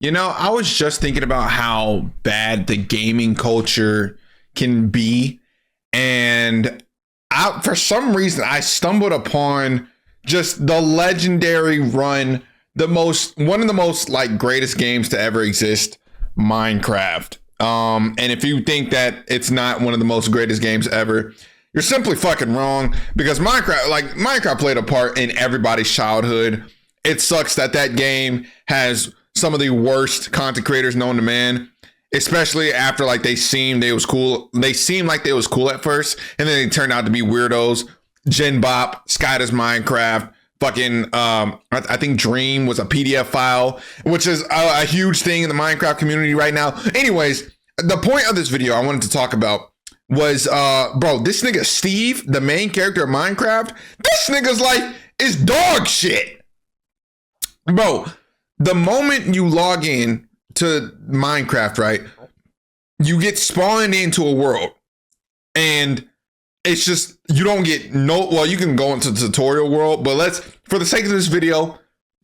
You know, I was just thinking about how bad the gaming culture can be. And for some reason, I stumbled upon just the legendary run, one of the most like greatest games to ever exist, Minecraft. And if you think that it's not one of the most greatest games ever, you're simply fucking wrong, because Minecraft played a part in everybody's childhood. It sucks that that game has some of the worst content creators known to man, especially after like they seemed like they was cool at first, and then they turned out to be weirdos. Gen Bop, Sky does Minecraft, fucking I think Dream was a PDF file, which is a huge thing in the Minecraft community right now. Anyways, the point of this video I wanted to talk about was bro, this nigga Steve, the main character of Minecraft, this nigga's life is dog shit. Bro, the moment you log in to Minecraft, right, you get spawned into a world, and it's just, you don't get you can go into the tutorial world, but for the sake of this video,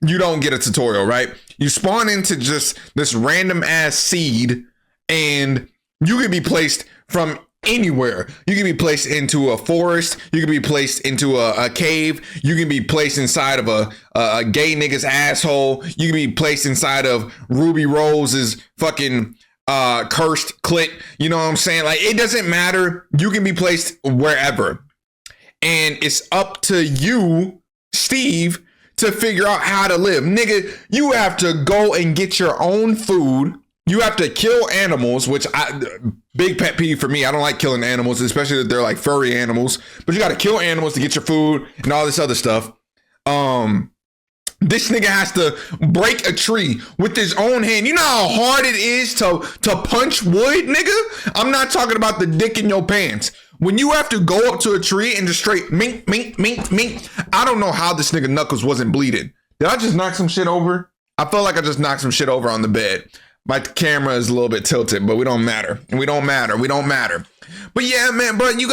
you don't get a tutorial, right? You spawn into just this random ass seed, and you can be placed from anywhere. You can be placed into a forest. You can be placed into a cave. You can be placed inside of a gay nigga's asshole. You can be placed inside of Ruby Rose's fucking cursed clit. You know what I'm saying? Like, it doesn't matter. You can be placed wherever. And it's up to you, Steve, to figure out how to live. Nigga, you have to go and get your own food. You have to kill animals, which big pet peeve for me. I don't like killing animals, especially if they're like furry animals. But you got to kill animals to get your food and all this other stuff. This nigga has to break a tree with his own hand. You know how hard it is to punch wood, nigga? I'm not talking about the dick in your pants. When you have to go up to a tree and just straight mink, mink, mink, mink. I don't know how this nigga Knuckles wasn't bleeding. Did I just knock some shit over? I felt like I just knocked some shit over on the bed. My camera is a little bit tilted, but we don't matter. We don't matter. But yeah, man, bro, you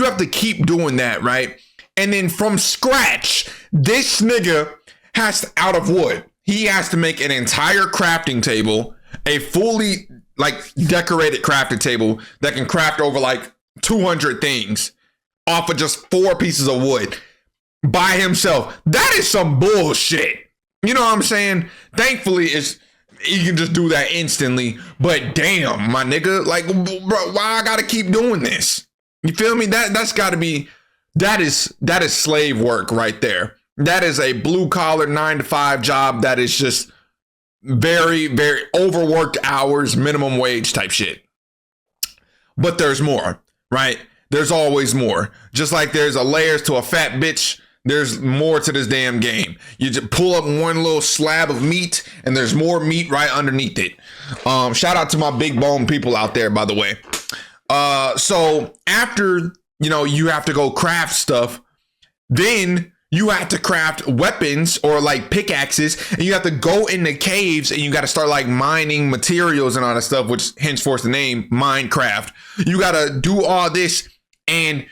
have to keep doing that, right? And then from scratch, this nigga out of wood, he has to make an entire crafting table, a fully like decorated crafting table that can craft over like 200 things off of just 4 pieces of wood by himself. That is some bullshit. You know what I'm saying? Thankfully, you can just do that instantly, but damn, my nigga, like, bro, why I gotta keep doing this? You feel me? That is slave work right there. That is a blue collar 9-to-5 job that is just very, very overworked hours, minimum wage type shit. But there's more, right? There's always more. Just like there's a layers to a fat bitch, there's more to this damn game. You just pull up one little slab of meat and there's more meat right underneath it. Shout out to my big bone people out there, by the way. So after, you have to go craft stuff, then you have to craft weapons or like pickaxes, and you have to go in the caves and you got to start like mining materials and all that stuff, which henceforth the name Minecraft. You got to do all this, and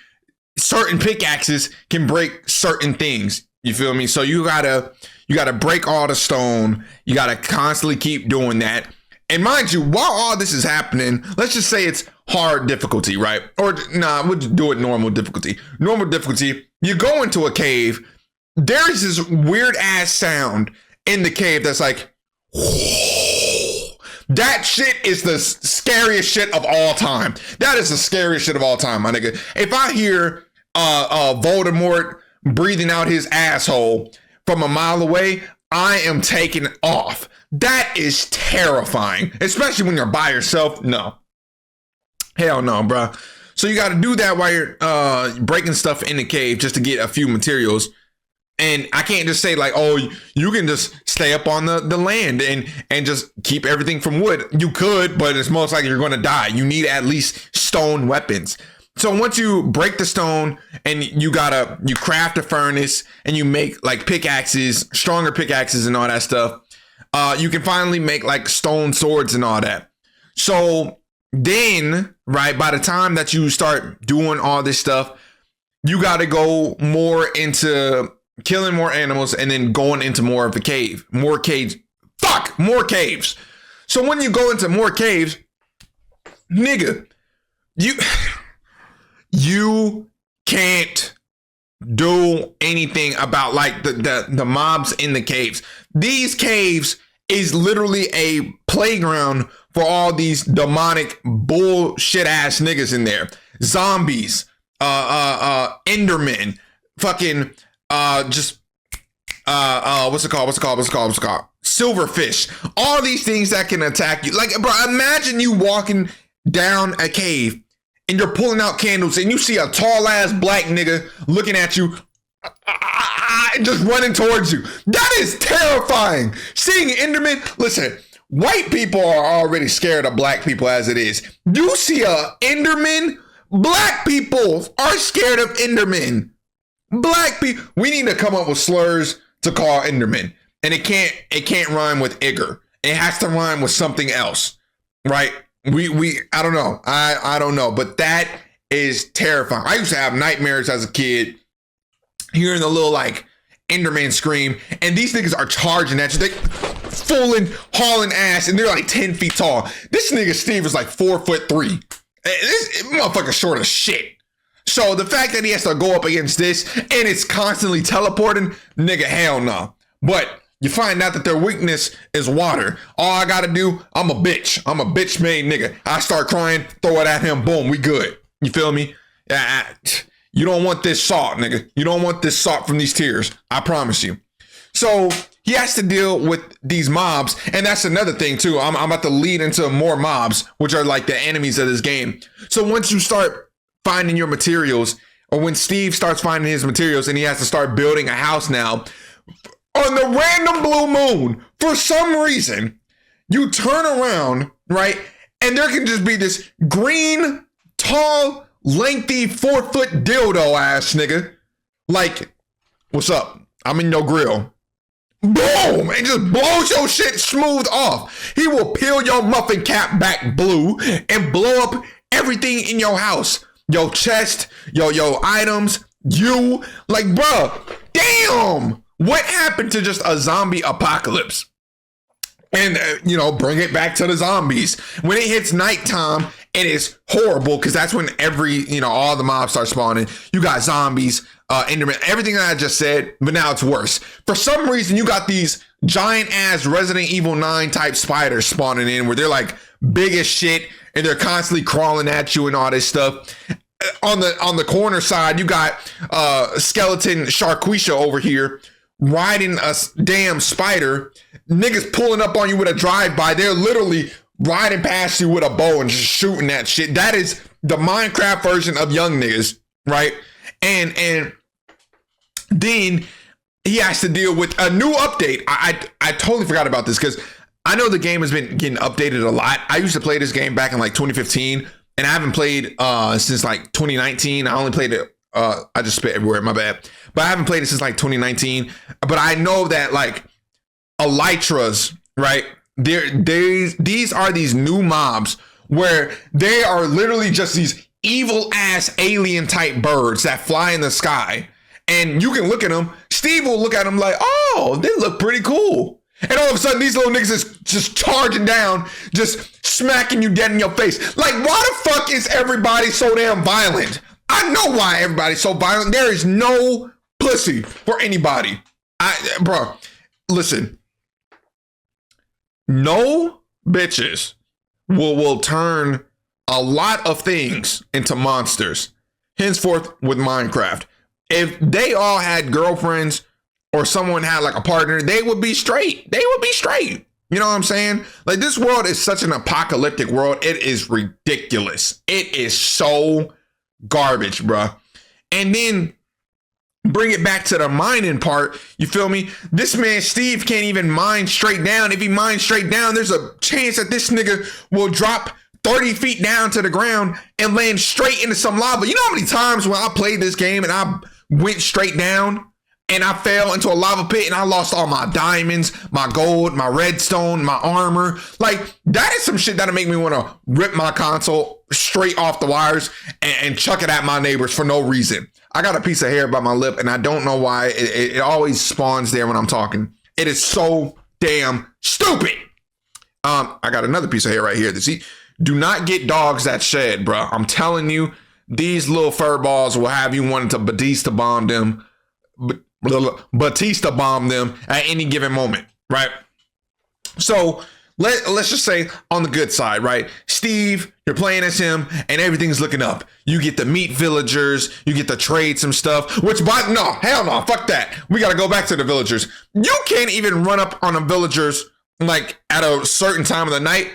certain pickaxes can break certain things. You feel me? So you gotta break all the stone. You gotta constantly keep doing that. And mind you, while all this is happening, let's just say it's hard difficulty, right? Or we'll do it normal difficulty. Normal difficulty, you go into a cave, there's this weird ass sound in the cave that's like, that shit is the scariest shit of all time. That is the scariest shit of all time, my nigga. If I hear Voldemort breathing out his asshole from a mile away, I am taking off. That is terrifying, especially when you're by yourself. No. Hell no, bro. So you got to do that while you're breaking stuff in the cave just to get a few materials. And I can't just say like, oh, you can just stay up on the land and just keep everything from wood. You could, but it's most likely you're going to die. You need at least stone weapons. So once you break the stone and you craft a furnace and you make like pickaxes, stronger pickaxes and all that stuff, you can finally make like stone swords and all that. So then, right, by the time that you start doing all this stuff, you got to go more into killing more animals and then going into more of the cave, more cave fuck, more caves. So when you go into more caves, nigga, you can't do anything about like the mobs in the caves. These caves is literally a playground for all these demonic bullshit ass niggas in there. Zombies, Endermen, fucking what's it called? Silverfish. All these things that can attack you. Like, bro, imagine you walking down a cave and you're pulling out candles and you see a tall ass black nigga looking at you and just running towards you. That is terrifying. Seeing Enderman, listen, white people are already scared of black people as it is. You see a Enderman, black people are scared of Endermen. Black people, we need to come up with slurs to call Enderman. And it can't rhyme with Igger. It has to rhyme with something else, right? I don't know. I don't know, but that is terrifying. I used to have nightmares as a kid, hearing the little like Enderman scream, and these niggas are charging at you. They fooling, hauling ass, and they're like 10 feet tall. This nigga Steve is like 4'3". This motherfucker short as shit. So the fact that he has to go up against this and it's constantly teleporting, nigga, hell no. But you find out that their weakness is water. All I gotta do, I'm a bitch. I'm a bitch made nigga. I start crying, throw it at him, boom, we good. You feel me? You don't want this salt, nigga. You don't want this salt from these tears. I promise you. So he has to deal with these mobs. And that's another thing too. I'm about to lead into more mobs, which are like the enemies of this game. So once you start finding your materials, or when Steve starts finding his materials and he has to start building a house now, on the random blue moon, for some reason, you turn around, right? And there can just be this green, tall, lengthy 4-foot dildo ass nigga. Like, what's up? I'm in your grill. Boom! And just blows your shit smooth off. He will peel your muffin cap back blue and blow up everything in your house. Your chest, your items, you. Like, bro, damn! What happened to just a zombie apocalypse? And, bring it back to the zombies. When it hits nighttime, it is horrible because that's when all the mobs start spawning. You got zombies, Enderman, everything that I just said, but now it's worse. For some reason, you got these giant ass Resident Evil 9 type spiders spawning in where they're like big as shit and they're constantly crawling at you and all this stuff. On the corner side, you got skeleton Sharquisha over here riding a damn spider. Niggas pulling up on you with a drive-by. They're literally riding past you with a bow and just shooting that shit. That is the Minecraft version of young niggas, right? And then he has to deal with a new update. I totally forgot about this because I know the game has been getting updated a lot. I used to play this game back in like 2015, and I haven't played since like 2019. I only played it. I just spit everywhere. My bad. But I haven't played it since like 2019. But I know that like elytras, right? These are these new mobs where they are literally just these evil ass alien type birds that fly in the sky. And you can look at them. Steve will look at them like, oh, they look pretty cool. And all of a sudden, these little niggas is just charging down, just smacking you dead in your face. Like, why the fuck is everybody so damn violent? I know why everybody's so violent. There is no pussy for anybody. Bro, listen. No bitches will turn a lot of things into monsters. Henceforth with Minecraft. If they all had girlfriends or someone had like a partner, they would be straight. They would be straight. You know what I'm saying? Like, this world is such an apocalyptic world. It is ridiculous. It is so garbage, bruh. And then bring it back to the mining part. You feel me? This man, Steve, can't even mine straight down. If he mines straight down, there's a chance that this nigga will drop 30 feet down to the ground and land straight into some lava. You know how many times when I played this game and I went straight down and I fell into a lava pit and I lost all my diamonds, my gold, my redstone, my armor. Like, that is some shit that'll make me want to rip my console straight off the wires and chuck it at my neighbors for no reason. I got a piece of hair by my lip and I don't know why. It always spawns there when I'm talking. It is so damn stupid. I got another piece of hair right here. See, do not get dogs that shed, bro. I'm telling you, these little fur balls will have you wanting to Batista bomb them at any given moment, right? So let's just say on the good side, right? Steve, you're playing as him and everything's looking up. You get to meet villagers, you get to trade some stuff, hell no, fuck that. We got to go back to the villagers. You can't even run up on the villagers like at a certain time of the night,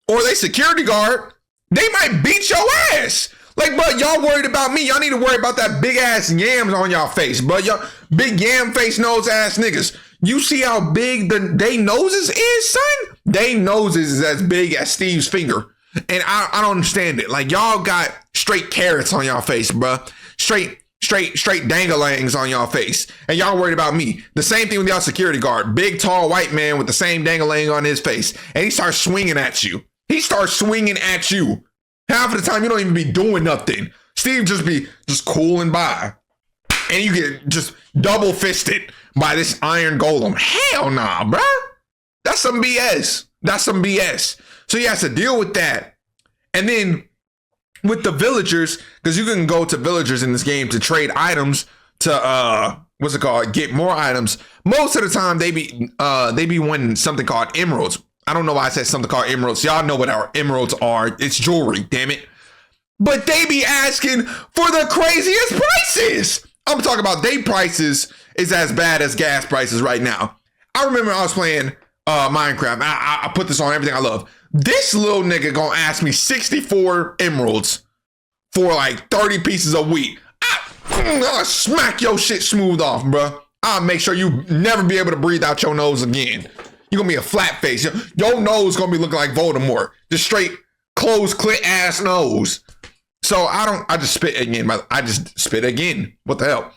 or they security guard. They might beat your ass. Like, but y'all worried about me. Y'all need to worry about that big ass yams on y'all face, but y'all big yam face nose ass niggas. You see how big they noses is, son? They noses is as big as Steve's finger. And I don't understand it. Like, y'all got straight carrots on y'all face, bruh. Straight dangalangs on y'all face. And y'all worried about me. The same thing with y'all security guard. Big, tall, white man with the same dangalang on his face. And he starts swinging at you. Half of the time, you don't even be doing nothing. Steve just be cooling by. And you get just double fisted by this iron golem. Hell nah, bruh. That's some BS. So he has to deal with that. And then with the villagers, because you can go to villagers in this game to trade items to get more items. Most of the time they be winning something called emeralds. I don't know why I said something called emeralds. Y'all know what our emeralds are. It's jewelry, damn it. But they be asking for the craziest prices. I'm talking about they prices is as bad as gas prices right now. I remember I was playing Minecraft. I put this on everything I love. This little nigga gonna ask me 64 emeralds for like 30 pieces of wheat. I'll smack your shit smooth off, bro. I'll make sure you never be able to breathe out your nose again. You're gonna be a flat face. Your nose gonna be looking like Voldemort. Just straight closed clit ass nose. So I just spit again. What the hell?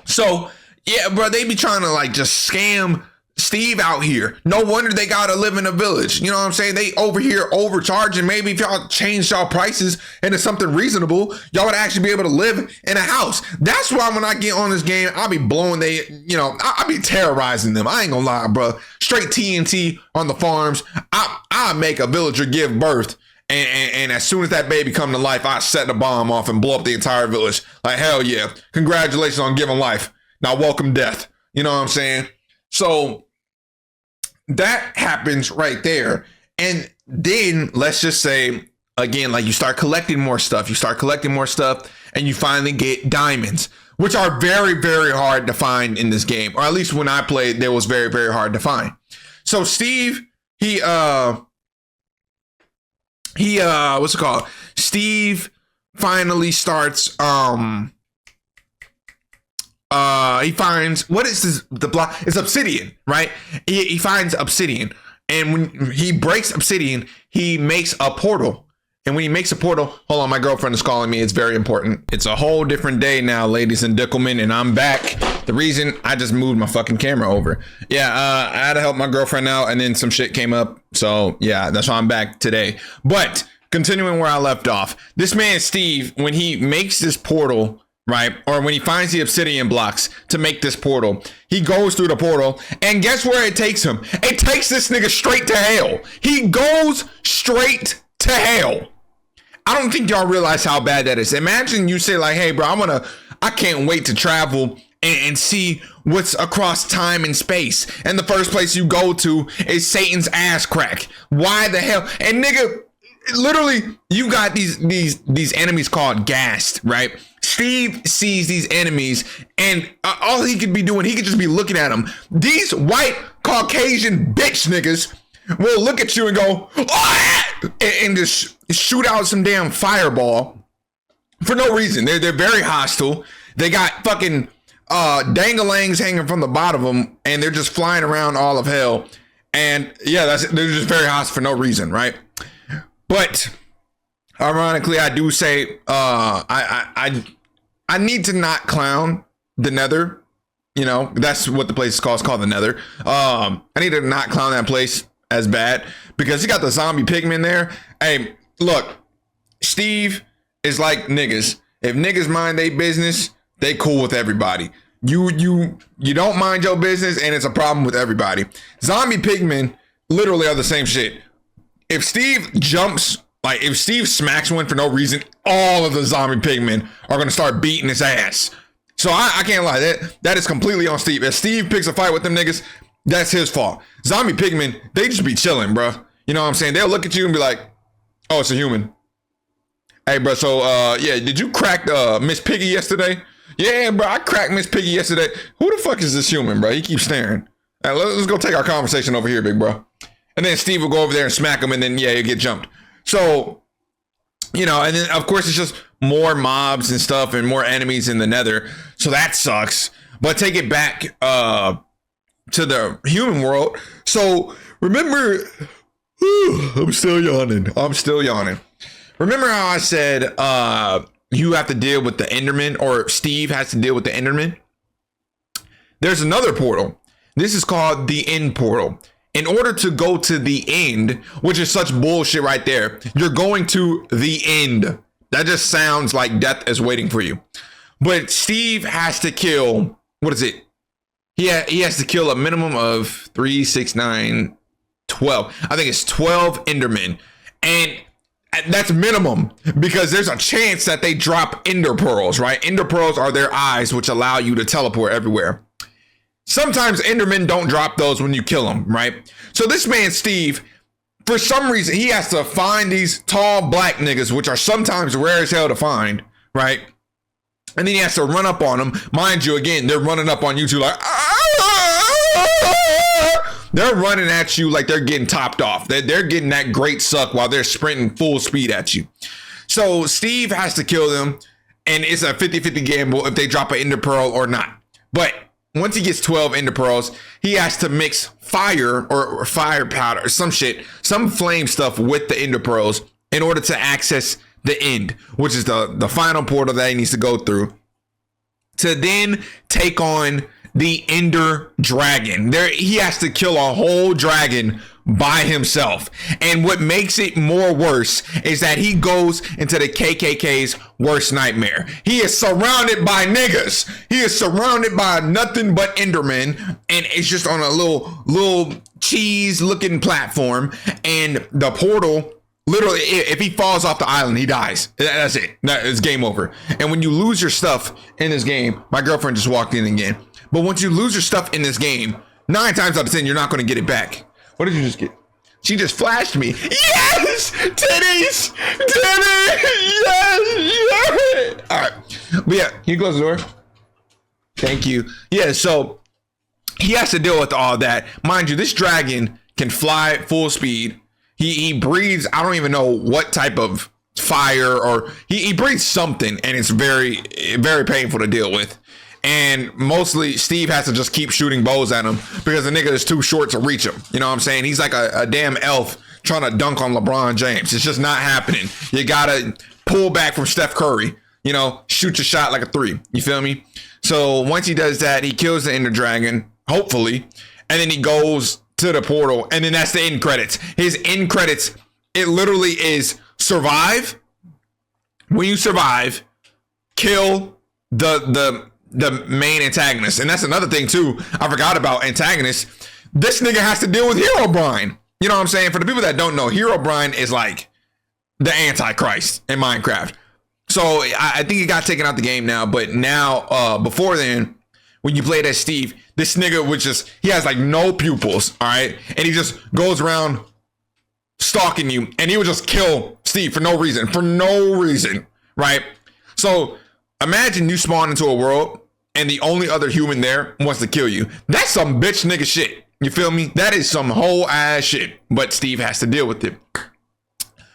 So yeah, bro, they be trying to like just scam Steve out here. No wonder they gotta live in a village. You know what I'm saying? They over here overcharging. Maybe if y'all change y'all prices into something reasonable, y'all would actually be able to live in a house. That's why when I get on this game, I'll be blowing I'll be terrorizing them. I ain't gonna lie, bro. Straight TNT on the farms. I make a villager give birth. And as soon as that baby come to life, I set the bomb off and blow up the entire village. Like, hell yeah. Congratulations on giving life. Now welcome death. You know what I'm saying? So that happens right there. And then let's just say, again, like you start collecting more stuff. And you finally get diamonds, which are very, very hard to find in this game. Or at least when I played, they was very, very hard to find. So Steve, what's it called? Steve finally starts, he finds, what is this, the block? It's obsidian, right? He finds obsidian. And when he breaks obsidian, he makes a portal. And when he makes a portal, hold on, my girlfriend is calling me. It's very important. It's a whole different day now, ladies and Dickelman, and I'm back. The reason I just moved my fucking camera over. Yeah, I had to help my girlfriend out, and then some shit came up. So yeah, that's why I'm back today. But continuing where I left off, this man, Steve, when he makes this portal, right? Or when he finds the obsidian blocks to make this portal, he goes through the portal, and guess where it takes him? It takes this nigga straight to hell. He goes straight to hell. I don't think y'all realize how bad that is. Imagine you say like, hey bro, I can't wait to travel and see what's across time and space. And the first place you go to is Satan's ass crack. Why the hell? And nigga, literally, you got these enemies called ghast, right? Steve sees these enemies, and all he could be doing, he could just be looking at them. These white Caucasian bitch niggas will look at you and go, ah! and just shoot out some damn fireball for no reason. They're very hostile. They got fucking dangalangs hanging from the bottom of them, and they're just flying around all of hell. And yeah, they're just very hostile for no reason, right? But ironically, I do say I need to not clown the Nether. You know, that's what the place is called. It's called the Nether. I need to not clown that place as bad because he got the zombie pigmen there. Hey, look, Steve is like niggas. If niggas mind their business, they cool with everybody. You don't mind your business, and it's a problem with everybody. Zombie pigmen literally are the same shit. If Steve jumps, like if Steve smacks one for no reason, all of the zombie pigmen are gonna start beating his ass. So I can't lie, that is completely on Steve. If Steve picks a fight with them niggas, that's his fault. Zombie pigmen, they just be chilling, bro. You know what I'm saying? They'll look at you and be like, oh, it's a human. Hey, bro, so yeah, did you crack Miss Piggy yesterday? Yeah, bro, I cracked Miss Piggy yesterday. Who the fuck is this human, bro? He keeps staring. Let's go take our conversation over here, big bro. And then Steve will go over there and smack him, and then, yeah, he'll get jumped. So, you know, and then, of course, it's just more mobs and stuff and more enemies in the Nether. So that sucks. But take it back to the human world. So, remember... I'm still yawning. Remember how I said you have to deal with the Enderman, or Steve has to deal with the Enderman? There's another portal. This is called the end portal. In order to go to the end, which is such bullshit right there, you're going to the end. That just sounds like death is waiting for you. But Steve has to kill, what is it? He has to kill a minimum of 3, 6, 9, 12. I think it's 12 Endermen. And that's minimum, because there's a chance that they drop Ender Pearls, right? Ender Pearls are their eyes, which allow you to teleport everywhere. Sometimes Endermen don't drop those when you kill them, right? So this man, Steve, for some reason, he has to find these tall black niggas, which are sometimes rare as hell to find, right? And then he has to run up on them. Mind you, again, they're running up on you two like, they're running at you like they're getting topped off. They're getting that great suck while they're sprinting full speed at you. So Steve has to kill them, and it's a 50-50 gamble if they drop an Ender Pearl or not. But once he gets 12 Ender Pearls, he has to mix fire or fire powder or some shit, some flame stuff with the Ender Pearls in order to access the end, which is the final portal that he needs to go through to then take on the Ender Dragon. He has to kill a whole dragon by himself. And what makes it more worse is that he goes into the KKK's worst nightmare. He is surrounded by niggas. He is surrounded by nothing but Endermen, and it's just on a little cheese looking platform. And the portal, literally, if he falls off the island, he dies. That's it. It's game over. And when you lose your stuff in this game, my girlfriend just walked in again. But once you lose your stuff in this game, 9 times out of 10, you're not going to get it back. What did you just get? She just flashed me. Yes! Titties! Titties! Yes! All right. But yeah, can you close the door? Thank you. Yeah, so he has to deal with all that. Mind you, this dragon can fly at full speed. He breathes, I don't even know what type of fire, or he breathes something, and it's very, very painful to deal with. And mostly Steve has to just keep shooting bows at him because the nigga is too short to reach him. You know what I'm saying? He's like a damn elf trying to dunk on LeBron James. It's just not happening. You gotta pull back from Steph Curry, you know, shoot your shot like a 3. You feel me? So once he does that, he kills the Ender Dragon, hopefully. And then he goes to the portal, and then that's the end credits. His end credits, it literally is survive. When you survive, kill the main antagonist. And that's another thing too, I forgot about antagonists. This nigga has to deal with Herobrine. You know what I'm saying? For the people that don't know, Herobrine is like the Antichrist in Minecraft. So I think he got taken out the game now, but now before then, when you played as Steve, this nigga would just, he has like no pupils, all right? And he just goes around stalking you, and he would just kill Steve for no reason, right? So imagine you spawn into a world and the only other human there wants to kill you. That's some bitch nigga shit. You feel me? That is some whole ass shit. But Steve has to deal with it.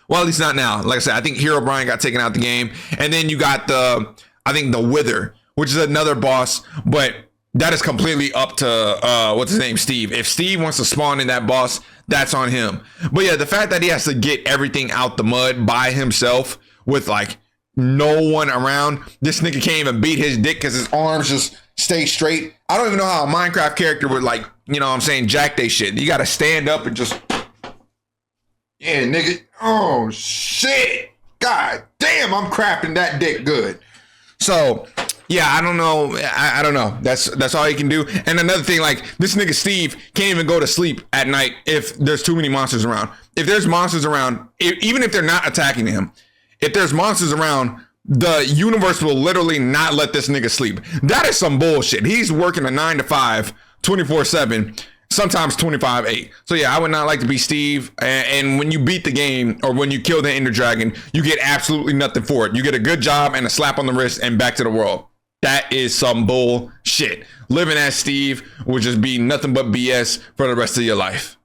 Well, at least not now. Like I said, I think Herobrine got taken out the game. And then you got the Wither, which is another boss. But that is completely up to, what's his name, Steve. If Steve wants to spawn in that boss, that's on him. But yeah, the fact that he has to get everything out the mud by himself with like no one around. This nigga can't even beat his dick because his arms just stay straight. I don't even know how a Minecraft character would, like, you know what I'm saying, jack they shit. You gotta stand up and just, yeah, nigga. Oh shit. God damn, I'm crapping that dick good. So Yeah, I don't know. I don't know. That's all he can do. And another thing, like this nigga Steve can't even go to sleep at night if there's too many monsters around. If there's monsters around, even if they're not attacking him, if there's monsters around, the universe will literally not let this nigga sleep. That is some bullshit. He's working a 9 to 5, 24/7, sometimes 25/8. So yeah, I would not like to be Steve. And when you beat the game or when you kill the Ender Dragon, you get absolutely nothing for it. You get a good job and a slap on the wrist and back to the world. That is some bullshit. Living as Steve will just be nothing but BS for the rest of your life.